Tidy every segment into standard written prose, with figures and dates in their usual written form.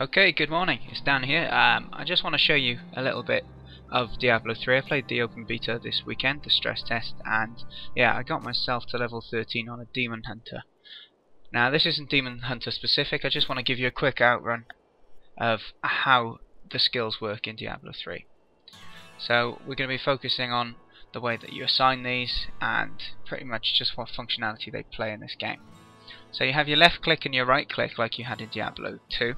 Okay, good morning. It's Dan here. I just want to show you a little bit of Diablo 3. I played the open beta this weekend, the stress test, and yeah, I got myself to level 13 on a Demon Hunter. Now, this isn't Demon Hunter specific, I just want to give you a quick outrun of how the skills work in Diablo 3. So, we're going to be focusing on the way that you assign these, and pretty much just what functionality they play in this game. So you have your left click and your right click like you had in Diablo 2.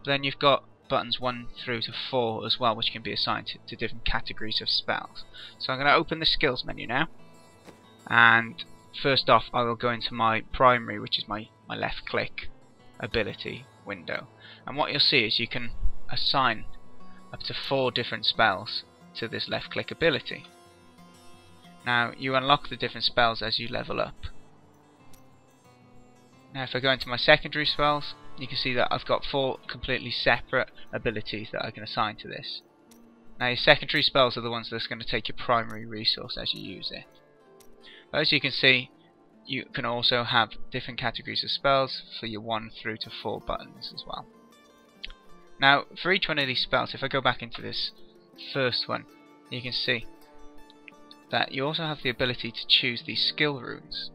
Then you've got buttons 1 through to 4 as well, which can be assigned to different categories of spells. So I'm going to open the skills menu now, and first off I will go into my primary, which is my left click ability window. And what you'll see is you can assign up to 4 different spells to this left click ability. Now you unlock the different spells as you level up. Now if I go into my secondary spells, you can see that I've got 4 completely separate abilities that I can assign to this. Now your secondary spells are the ones that's going to take your primary resource as you use it. But as you can see, you can also have different categories of spells for your 1 through to 4 buttons as well. Now for each one of these spells, if I go back into this first one, you can see that you also have the ability to choose these skill runes.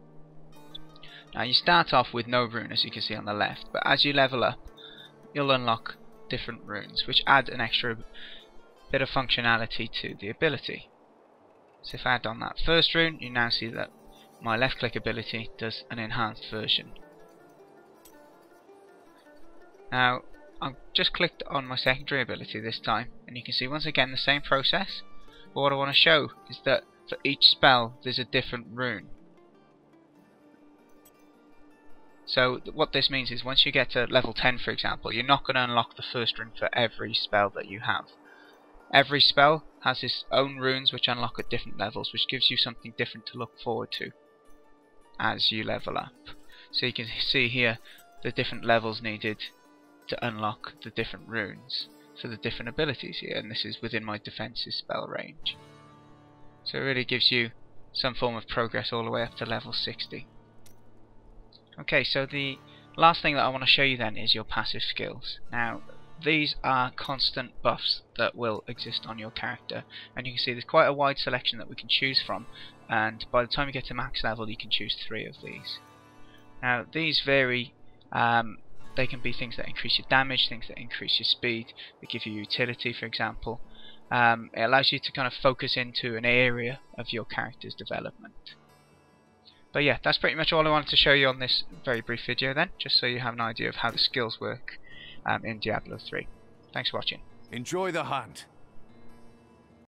Now you start off with no rune, as you can see on the left, but as you level up you'll unlock different runes which add an extra bit of functionality to the ability. So if I add on that first rune, you now see that my left click ability does an enhanced version. Now I've just clicked on my secondary ability this time, and you can see once again the same process, but what I want to show is that for each spell there's a different rune. So what this means is once you get to level 10 for example, you're not going to unlock the first rune for every spell that you have. Every spell has its own runes which unlock at different levels, which gives you something different to look forward to as you level up. So you can see here the different levels needed to unlock the different runes for the different abilities here, and this is within my defensive spell range. So it really gives you some form of progress all the way up to level 60. Okay, so the last thing that I want to show you then is your passive skills. Now these are constant buffs that will exist on your character, and you can see there's quite a wide selection that we can choose from, and by the time you get to max level you can choose 3 of these. Now these vary. They can be things that increase your damage, things that increase your speed, that give you utility for example. It allows you to kind of focus into an area of your character's development. But yeah, that's pretty much all I wanted to show you on this very brief video then, just so you have an idea of how the skills work in Diablo 3. Thanks for watching. Enjoy the hunt.